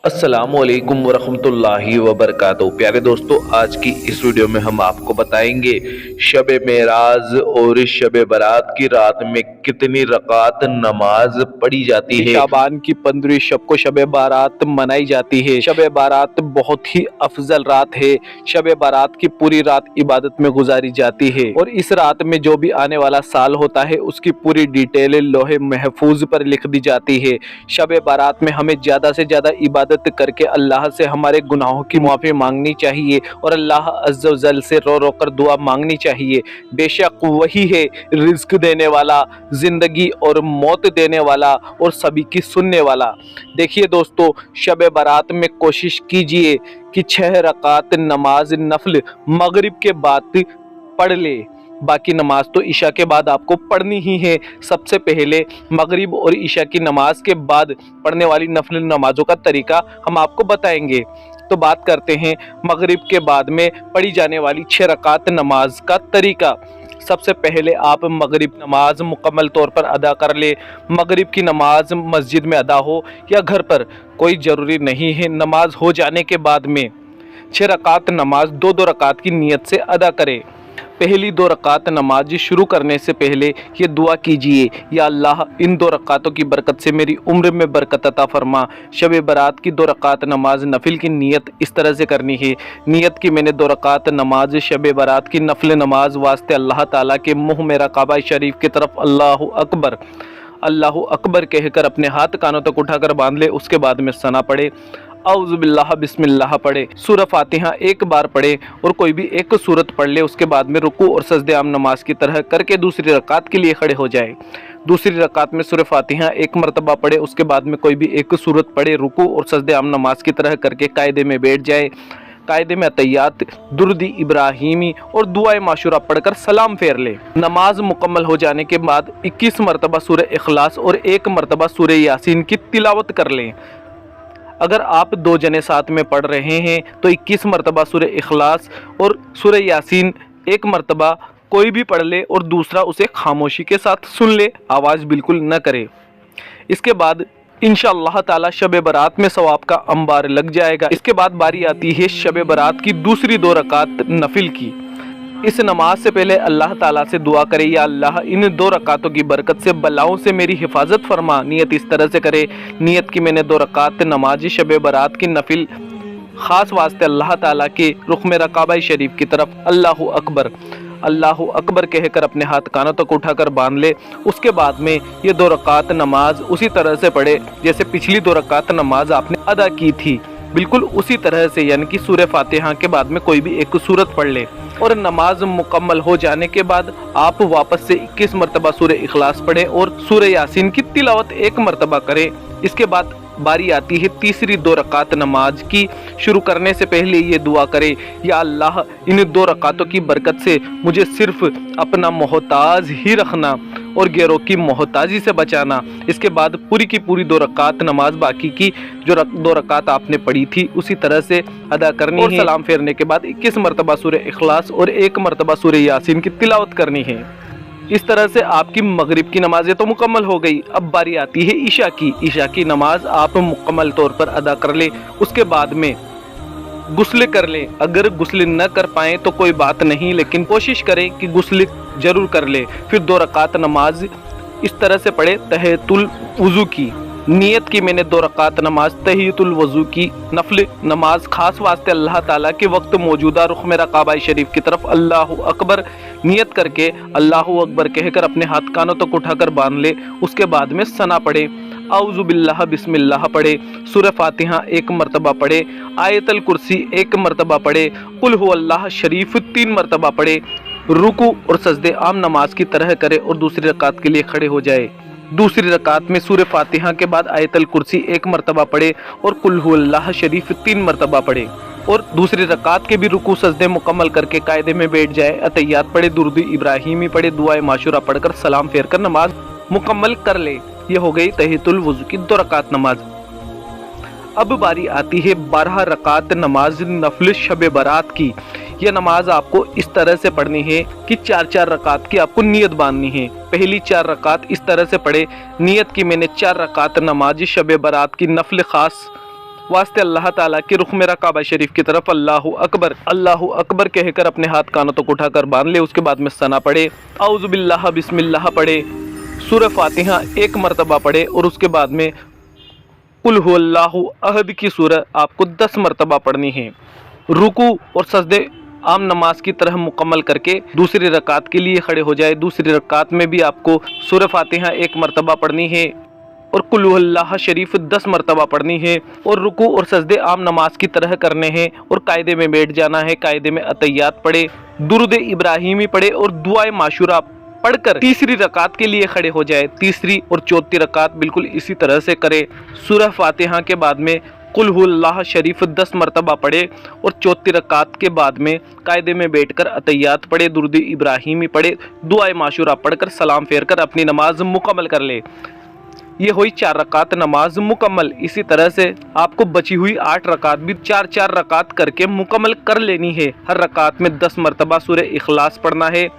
अस्सलाम वालेकुम वरहमतुल्लाह वबरकातुहू। प्यारे दोस्तों, आज की इस वीडियो में हम आपको बताएंगे शब मेराज और शब बारात की रात में कितनी रकात नमाज पढ़ी जाती है। शाबान की 15वीं शब को शब बारात मनाई जाती है। शब बारात बहुत ही अफजल रात है। शब बारात की पूरी रात इबादत में गुजारी जाती है और इस रात में जो भी आने वाला साल होता है उसकी पूरी डिटेल लोहे महफूज पर लिख दी जाती है। शब बारात में हमें ज्यादा से ज्यादा इबादत करके अल्लाह से हमारे गुनाहों की माफी मांगनी चाहिए और अल्लाह अज़्ज़ व जल से रो रो कर दुआ मांगनी चाहिए। बेशक वही है रिज्क देने वाला, जिंदगी और मौत देने वाला और सभी की सुनने वाला। देखिए दोस्तों, शब बारात में कोशिश कीजिए कि 6 रकात नमाज नफल मगरिब के बाद पढ़ ले। बाकी नमाज तो ईशा के बाद आपको पढ़नी ही है। सबसे पहले मगरिब और ईशा की नमाज के बाद पढ़ने वाली नफल नमाजों का तरीका हम आपको बताएंगे। तो बात करते हैं मगरिब के बाद में पढ़ी जाने वाली 6 रकात नमाज का तरीका। सबसे पहले आप मगरिब नमाज मुकम्मल तौर पर अदा कर ले। मगरिब की नमाज मस्जिद में अदा हो या घर पर, कोई ज़रूरी नहीं है। नमाज हो जाने के बाद में 6 रकात नमाज 2-2 रकात की नीयत से अदा करें। पहली 2 रकात नमाज शुरू करने से पहले ये दुआ कीजिए, या अल्लाह इन 2 रकातों की बरकत से मेरी उम्र में बरकत अता फरमा। शब बारात की 2 रकात नमाज नफिल की नीयत इस तरह से करनी है। नीयत की मैंने 2 रकात नमाज शब बारात की नफल नमाज वास्ते अल्लाह ताला के मुँह मेरा काबा शरीफ की तरफ अल्लाह अकबर कहकर अपने हाथ कानों तक उठाकर बांध ले। उसके बाद में सना पढ़े, औज़ु बिल्लाह बिस्मिल्लाह पढ़े, सूरह फातिहा एक बार पढ़े और कोई भी एक सूरत पढ़ ले। उसके बाद में रुकू और सजदे आम नमाज की तरह करके दूसरी रकात के लिए खड़े हो जाए। दूसरी रकात में सूरह फातिहा एक मरतबा पढ़े, उसके बाद में कोई भी एक सूरत पढ़े, रुकू और सजदे आम नमाज की तरह करके कायदे में बैठ जाए। कायदे में अतैयात, दुर्दी इब्राहिमी और दुआए माशूरा पढ़कर सलाम फेर ले। नमाज मुकम्मल हो जाने के बाद 21 मरतबा सूरह इखलास और 1 मरतबा सूरह यासीन की तिलावत कर लें। अगर आप 2 जने साथ में पढ़ रहे हैं तो 21 मरतबा सूरह इखलास और सूरह यासीन 1 मरतबा कोई भी पढ़ ले और दूसरा उसे खामोशी के साथ सुन ले, आवाज़ बिल्कुल न करे। इसके बाद इंशाअल्लाह ताला शब बारात में सवाब का अंबार लग जाएगा। इसके बाद बारी आती है शब बारात की दूसरी 2 रकात नफिल की। इस नमाज से पहले अल्लाह ताला से दुआ करे, या अल्लाह इन 2 रकातों की बरकत से बलाओं से मेरी हिफाजत फरमा। नियत इस तरह से करे, नियत की मैंने 2 रकात नमाज शब बारात की नफिल ख़ास वास्ते अल्लाह ताला के रुख मेरा काबा शरीफ की तरफ अल्लाह अकबर कहकर अपने हाथ कानों तक उठाकर बांध ले। उसके बाद में ये 2 रकात नमाज उसी तरह से पढ़े जैसे पिछली 2 रकात नमाज आपने अदा की थी, बिल्कुल उसी तरह से, यानी कि सूरह फातिहा के बाद में कोई भी एक सूरत पढ़ ले। और नमाज मुकम्मल हो जाने के बाद आप वापस से 21 मरतबा सूरह इखलास पढ़ें और सूरह यासीन की तिलावत 1 मरतबा करें। इसके बाद बारी आती है तीसरी 2 रकात नमाज की। शुरू करने से पहले ये दुआ करे, या अल्लाह इन 2 रकातों की बरकत से मुझे सिर्फ अपना मोहताज ही रखना और गैरों की मोहताजी से बचाना। इसके बाद पूरी की पूरी 2 रकात नमाज बाकी की जो 2 रकात आपने पढ़ी थी उसी तरह से अदा करनी है। सलाम फेरने के बाद 21 मरतबा सूरह इखलास और 1 मरतबा सूरह यासीन की तिलावत करनी है। इस तरह से आपकी मगरिब की नमाजें तो मुकम्मल हो गई। अब बारी आती है ईशा की। ईशा की नमाज आप मुकम्मल तौर पर अदा कर ले। उसके बाद में गुस्ल कर ले। अगर गुस्ल न कर पाएँ तो कोई बात नहीं, लेकिन कोशिश करें कि गुस्ल जरूर कर ले। फिर 2 रकात नमाज इस तरह से पढ़े, तहियतुल वज़ू की। नियत की मैंने 2 रकात नमाज तहियतुल वज़ू की नफल नमाज खास वास्ते अल्लाह ताला के वक्त मौजूदा रुख मेरा काबा शरीफ की तरफ अल्लाह अकबर नियत करके अल्लाह अकबर कहकर अपने हाथ कानों तक उठाकर बांध ले। उसके बाद में सना पढ़े, औज़ु बिल्लाह बिस्मिल्लाह पढ़े, सूरह फातिहा 1 मरतबा पढ़े, आयतल कुर्सी 1 मरतबा पढ़े, कुल हुवल्लाह शरीफ 3 मरतबा पढ़े, रुकू और सजदे आम नमाज की तरह करे और दूसरी रकात के लिए खड़े हो जाए। दूसरी रकात में सूरह फातिहा के बाद आयतल कुर्सी 1 मरतबा पढ़े और कुल हुवल्लाह शरीफ 3 मरतबा पढ़े और दूसरी रकात के भी रुकू सजदे मुकम्मल करके कायदे में बैठ जाए। अतैयात पढ़े, दुरूद इब्राहिमी पढ़े, दुआए माशूरा पढ़कर सलाम फेर कर नमाज मुकम्मल कर ले। ये हो गई तहियतुल वज़ू की 2 रकात नमाज। अब बारी आती है 12 रकात नमाज नफल शब बारात की। यह नमाज आपको इस तरह से पढ़नी है कि 4-4 रकात की आपको नियत बांधनी है। पहली 4 रकात इस तरह से पढ़े, नियत की मैंने 4 रकात नमाज शब बारात की नफल खास वास्ते अल्लाह ताला के रुख मेरा काबा शरीफ की तरफ अल्लाह अकबर कहकर अपने हाथ कानों तक उठाकर बांध ले। उसके बाद में सना पढ़े, औज़ु बिल्लाह बिस्मिल्लाह पढ़े, सूरह फातिहा एक मरतबा पढ़े और उसके बाद में कुल हुवल्लाहु अहद की सूरह आपको 10 मरतबा पढ़नी है। रुकू और सजदे आम नमाज की तरह मुकम्मल करके दूसरी रकात के लिए खड़े हो जाए। दूसरी रकात में भी आपको सूरह फातिहा एक मरतबा पढ़नी है और कुल हुवल्लाह शरीफ 10 मरतबा पढ़नी है और रुकू और सजदे आम नमाज की तरह करने हैं और कायदे में बैठ जाना है। कायदे में अतैयात पढ़े, दुरूद इब्राहिमी पढ़े और दुआए माशूरा पढ़कर तीसरी रकात के लिए खड़े हो जाए। तीसरी और चौथी रकात बिल्कुल इसी तरह से करे। सूरह फातिहा के बाद में कुल हुवल्लाह शरीफ 10 मरतबा पढ़े और चौथी रकात के बाद में कायदे में बैठकर अतैयात पढ़े, दुरूद इब्राहिमी पढ़े, दुआए माशूरा पढ़कर सलाम फेर कर अपनी नमाज मुकम्मल कर ले। ये हुई 4 रकात नमाज मुकम्मल। इसी तरह से आपको बची हुई 8 रकात भी 4-4 रकात करके मुकम्मल कर लेनी है। हर रकात में 10 मरतबा सूरह इखलास पढ़ना है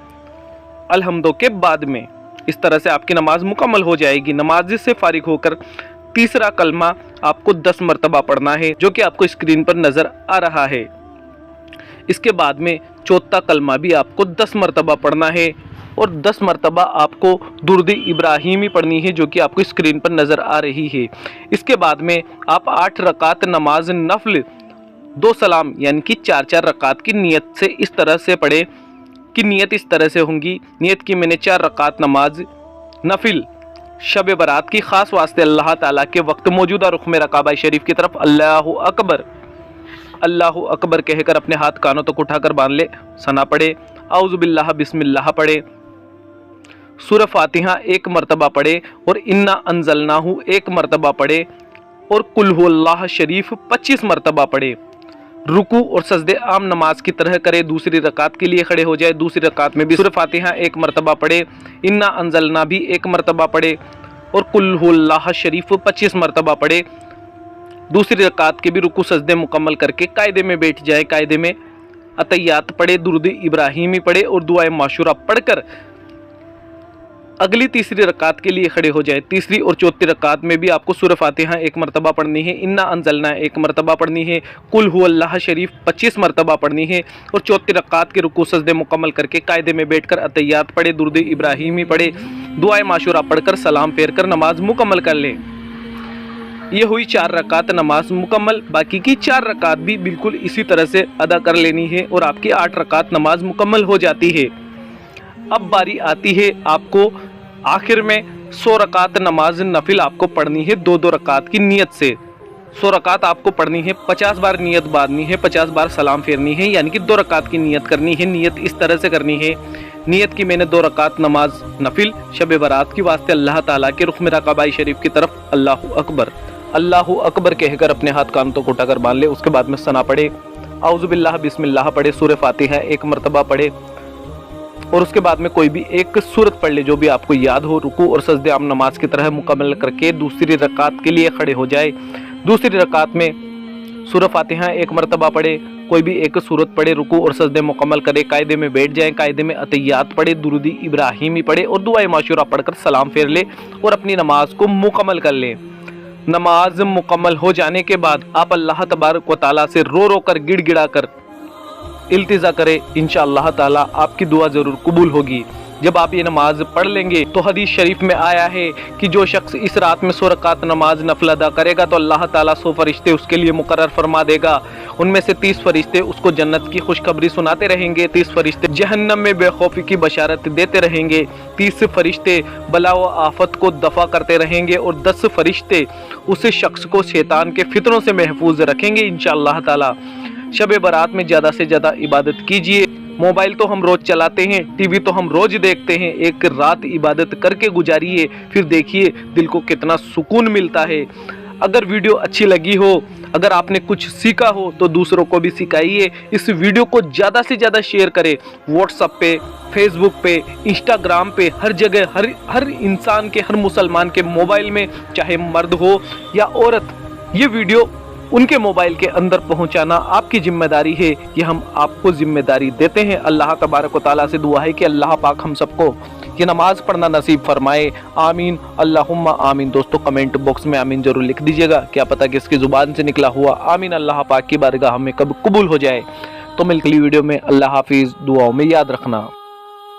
अलहम्दो के बाद में। इस तरह से आपकी नमाज मुकम्मल हो जाएगी। नमाज से फारिग होकर तीसरा कलमा आपको 10 मरतबा पढ़ना है, जो कि आपको स्क्रीन पर नजर आ रहा है। इसके बाद में चौथा कलमा भी आपको 10 मरतबा पढ़ना है और 10 मरतबा आपको दुरूद इब्राहिमी पढ़नी है, जो कि आपको स्क्रीन पर नजर आ रही है। इसके बाद में आप 8 रकात नमाज नफल 2 सलाम यानी कि 4-4 रकात की नियत से इस तरह से पढ़े कि नियत इस तरह से होंगी। नियत की मैंने 4 रकात नमाज नफिल शब बारात की खास वास्ते अल्लाह ताला के वक्त मौजूदा रुख में काबा शरीफ की तरफ अल्लाह अकबर कहकर अपने हाथ कानों तक उठाकर बांध ले। सना पढ़े, औज़ु बिल्लाह बिस्मिल्लाह पढ़े, सूरह फातिहा एक मरतबा पढ़े और इन्ना अंज़लनाहु एक मरतबा पढ़े और कुल हुवल्लाह शरीफ 25 मरतबा पढ़े। रुकू और सजदे आम नमाज की तरह करे। दूसरी रकात के लिए खड़े हो जाए। दूसरी रकात में भी सूरह फातिहा एक मरतबा पढ़े, इन्ना अंज़लना भी एक मरतबा पढ़े और कुल हुवल्लाह शरीफ 25 मरतबा पढ़े। दूसरी रकात के भी रुकू सजदे मुकम्मल करके कायदे में बैठ जाए। कायदे में अतैयात पढ़े, दुरूद इब्राहिमी पढ़े और दुआए माशूरा पढ़कर अगली तीसरी रकात के लिए खड़े हो जाए। तीसरी और चौथी रकात में भी आपको सूरह फातिहा एक मरतबा पढ़नी है, इन्ना अंज़लना एक मरतबा पढ़नी है, कुल हुवल्लाह शरीफ 25 मरतबा पढ़नी है और चौथी रकात के रुकू सजदे मुकम्मल करके कायदे में बैठकर अतैयात पढ़े, दुरूद इब्राहिमी पढ़े, दुआए माशूरा पढ़कर सलाम फेर कर नमाज मुकम्मल कर लें। ये हुई 4 रकात नमाज मुकम्मल। बाकी की 4 रकात भी बिल्कुल इसी तरह से अदा कर लेनी है और आपकी 8 रकात नमाज मुकम्मल हो जाती है। अब बारी आती है आपको आखिर में 100 रकात नमाज नफिल आपको पढ़नी है 2-2 रकात की नियत से। 100 रकात आपको पढ़नी है, 50 बार नियत बांधनी है, 50 बार सलाम फेरनी है, यानी कि 2 रकात की नियत करनी है। नियत इस तरह से करनी है। नियत की मैंने 2 रकात नमाज नफिल शब बारात की वास्ते अल्लाह ताला के रुख में काबा शरीफ की तरफ अल्लाह अकबर कहकर अपने हाथ कानों तक उठाकर बांध ले। उसके बाद में सना पढ़े, औज़ु बिल्लाह बिस्मिल्लाह पढ़े, सूरह फातिहा एक मरतबा पढ़े और उसके बाद में कोई भी एक सूरत पढ़ ले जो भी आपको याद हो। रुकू और सजदे आम नमाज की तरह मुकम्मल करके दूसरी रकात के लिए खड़े हो जाए। दूसरी रकात में सूरह फातिहा एक मरतबा पढ़े, कोई भी एक सूरत पढ़े, रुकू और सजदे मुकम्मल करे, कायदे में बैठ जाए, कायदे में अतैयात पढ़े, दुरूद इब्राहिमी पढ़े और दुआए माशूरा पढ़कर सलाम फेर ले और अपनी नमाज को मुकम्मल कर ले। नमाज मुकम्मल हो जाने के बाद आप अल्लाह तबारक व तआला से रो रो कर गिड़गिड़ा कर इल्तिजा करे, इंशाअल्लाह ताला आपकी दुआ ज़रूर कबूल होगी। जब आप ये नमाज पढ़ लेंगे तो हदीस शरीफ में आया है कि जो शख्स इस रात में 100 रकात नमाज नफल अदा करेगा तो अल्लाह ताला 100 फरिश्ते उसके लिए मुकर्रर फरमा देगा। उनमें से 30 फरिश्ते उसको जन्नत की खुशखबरी सुनाते रहेंगे, 30 फरिश्ते जहन्नम में बेखौफी की बशारत देते रहेंगे, 30 फरिश्ते बला व आफत को दफा करते रहेंगे और 10 फरिश्ते उस शख्स को शैतान के फितनों से महफूज रखेंगे इंशाअल्लाह ताला। शब बारात में ज़्यादा से ज़्यादा इबादत कीजिए। मोबाइल तो हम रोज़ चलाते हैं, टीवी तो हम रोज़ देखते हैं, एक रात इबादत करके गुजारिए, फिर देखिए दिल को कितना सुकून मिलता है। अगर वीडियो अच्छी लगी हो, अगर आपने कुछ सीखा हो तो दूसरों को भी सिखाइए। इस वीडियो को ज़्यादा से ज़्यादा शेयर करें, व्हाट्सएप पे, फेसबुक पे, इंस्टाग्राम पे, हर जगह, हर इंसान के, हर मुसलमान के मोबाइल में, चाहे मर्द हो या औरत, ये वीडियो उनके मोबाइल के अंदर पहुंचाना आपकी जिम्मेदारी है। ये हम आपको जिम्मेदारी देते हैं। अल्लाह तबारक व तआला से दुआ है कि अल्लाह पाक हम सबको یہ نماز پڑھنا نصیب فرمائے، آمین اللہم آمین۔ دوستو کمنٹ باکس میں آمین ضرور لکھ دیجیے گا، کیا پتہ کہ اس کی زبان سے نکلا ہوا آمین اللہ پاک کی بارگاہ میں کب قبول ہو جائے۔ تو ملتے ہیں اگلی ویڈیو میں، اللہ حافظ، دعاؤں میں یاد رکھنا۔